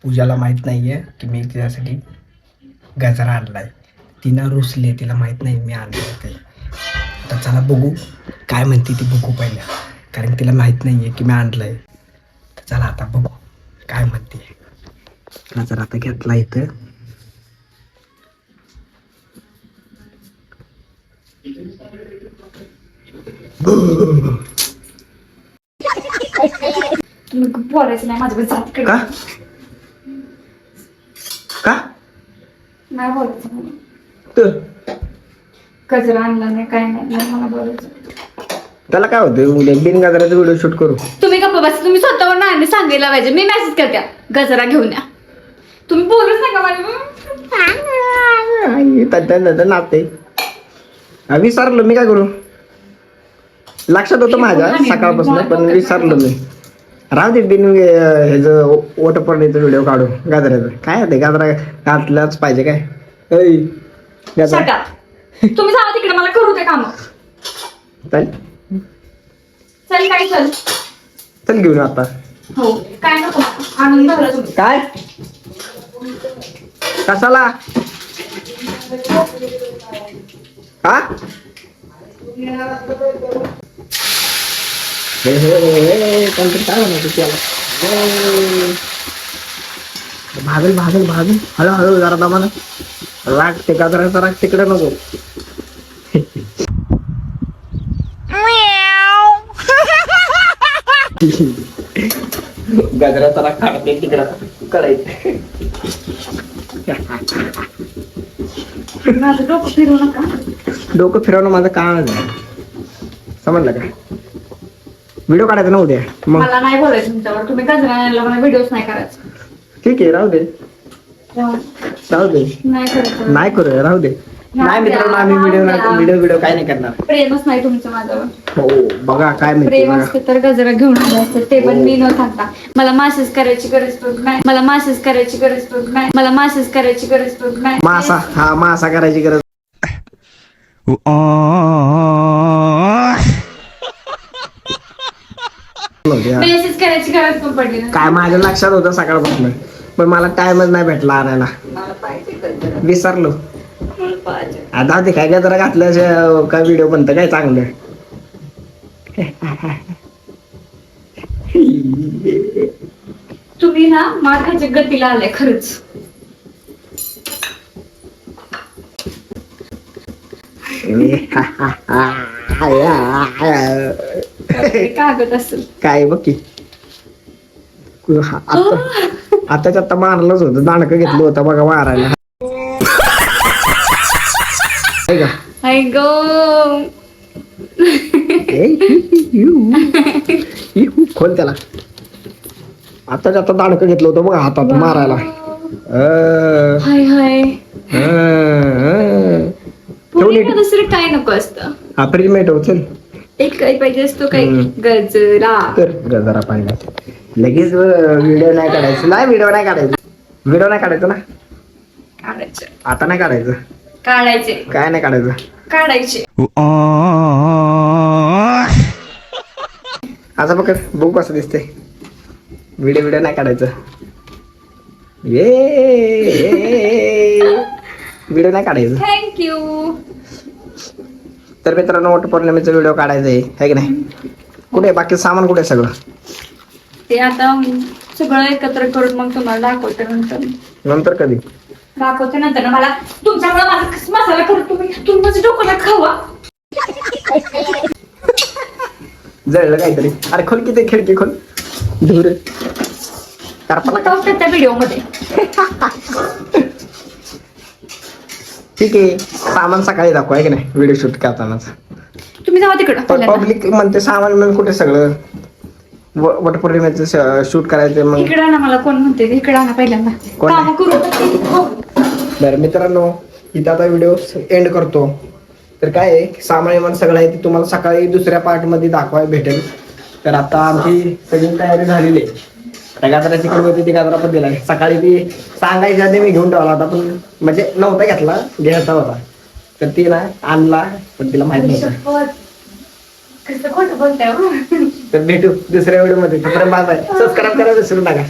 पूजाला माहीत नाही आहे की मी तिच्यासाठी गजरा आणला आहे. तिनं रुसले, तिला माहीत नाही मी आणलं ते. तर चला बघू काय म्हणते ती, बघू पहिलं, कारण तिला माहीत नाही आहे की मी आणलं आहे. तर चला आता बघू काय म्हणते. गजरा आता घेतला इथं. बोलायचं नाही माझ्या जात का का नाही बोलायचं मला. तर गजरा आणला नाही काय नाही मला बोलायचं. त्याला काय होतं, उद्या बिन गजराचा व्हिडिओ शूट करू. तुम्ही गप्पा बस, तुम्ही स्वतःवर नाही सांगायला पाहिजे. मी मेसेज करते गजरा घेऊन या, तुम्ही बोलूच नका मला. नाते विसरलो मी, काय करू. लक्षात होतं माझ्या सकाळपासून, पण विसरलो मी. राहू दे, बिन ह्याचं वटपौर्णिमेचा व्हिडिओ काढू गाजराचं. काय होते, गाजरा घातलाच पाहिजे काय. शटा तुम्ही जावा तिकडे, मला करू दे काम. चल चल काय चल चल घेऊन आता. हो काय नको आणून झालं तुम्ही. काय कशाला हा कोणतरी काय म्हणत त्याला. भागल भागल भागल, हळूहळू जरा दमानं. राग ते गाजराचा राग तिकडे नको. गजराचा राग काढते तिकडं करायचं. माझं डोकं फिरू नका. डोकं फिरवणं माझं काम आहे, समजलं का. व्हिडिओ काढायचा ना उद्या मग. मला नाही बोलायचं तुमच्यावर. तुम्ही गजरा आणला, मला व्हिडिओच नाही करायचं. ठीक आहे, राहू दे राहू दे. नाही करायचं. नाही करू, राहू दे. नाही मित्रांनो, आम्ही व्हिडिओ काय नाही करणार. प्रेमच नाही तुमचं माझ्यावर. हो बघा काय माहिती. प्रेम असते तर गजरा घेऊन आले असते, ते पण मी न सांगता. मला मासेज करायची गरज पडत नाही. मला मासेज करायची गरज पडत नाही. मला मासेज करायची गरज पडत नाही. मासा, हा मासा करायची गरज. मेसेज करायची गरज पण पडली नाही. काय माझ्या लक्षात होतं सकाळपासून, पण मला टाइमच नाही भेटला आणायला. मला पाहिजे गजरा. विसरलो. मला पाहिजे. आता ते काय गजरा घातल्याशिवाय काय व्हिडिओ बनतं काय चांगलं. तुम्ही ना माठाच्या गतीला आले खरंच. कागद असेल काय बघ की. आताच्या आता मारलंच होतं, दाणकं घेतलं होतं बघा मारायला. आई गो खोल त्याला. आताच्या आता दाणकं घेतलं होतं बघा हातात मारायला. हाय हाय दुसरं काय नको असतं. हा फ्रीज मेट चल. एक काय पाहिजे असतो, काय गजरा. तर गजरा पाहिजे लगेच. व्हिडिओ नाही काढायचं. नाही व्हिडिओ नाही काढायचं. व्हिडिओ नाही काढायचं ना. काढायचे आता नाही काढायचं. काढायचे काय नाही काढायचं. काढायचे. असं बघ बघू कसं दिसतंय. व्हिडिओ नाही काढायचं. व्हिडिओ नाही काढायचं. थँक्यू. तर मित्रांनो, वटपौर्णिमेचा व्हिडिओ काढायचा आहे की नाही. कुठे बाकी सामान कुठे सगळं. ते आता सगळं एकत्र करून मग तुम्हाला दाखवते नंतर. नंतर कधी दाखवते नंतर. मला तुमच्यामुळे माझा मसाला करत तुम्ही माझं डोकं खावा. जळलं काहीतरी. अरे खोल किती खिडकी खोल. धूर त्या व्हिडिओ मध्ये. ठीक आहे, सामान सकाळी दाखवा आहे की नाही व्हिडिओ शूट करतानाच. तुम्ही जावा तिकडं. पब्लिक म्हणते सामान म्हणून कुठे सगळं. वटपौर्णिमेचं शूट करायचं मग. इकडे आणा. मला कोण म्हणते इकडे आणा पहिल्यांदा. काम करू. बरं मित्रांनो, इथं आता व्हिडिओ एंड करतो. तर काय आहे, सामान विमान सगळं आहे ते तुम्हाला सकाळी दुसऱ्या पार्ट मध्ये दाखवायला भेटेल. तर आता आमची सगळी तयारी झालेली आहे. त्या गाजराची कडू होती, ती गाजरा पण दिलाय. सकाळी ती सांगायच्या आधी मी घेऊन ठेवला होता, पण म्हणजे नव्हता घेतला, घ्यायचा होता. तर ती ना आणला, पण तिला माहित नव्हतं. कसं खोटं बोलताय. तर भेटू दुसऱ्या व्हिडिओ मध्ये. सबस्क्राईब करायला विसरू नका.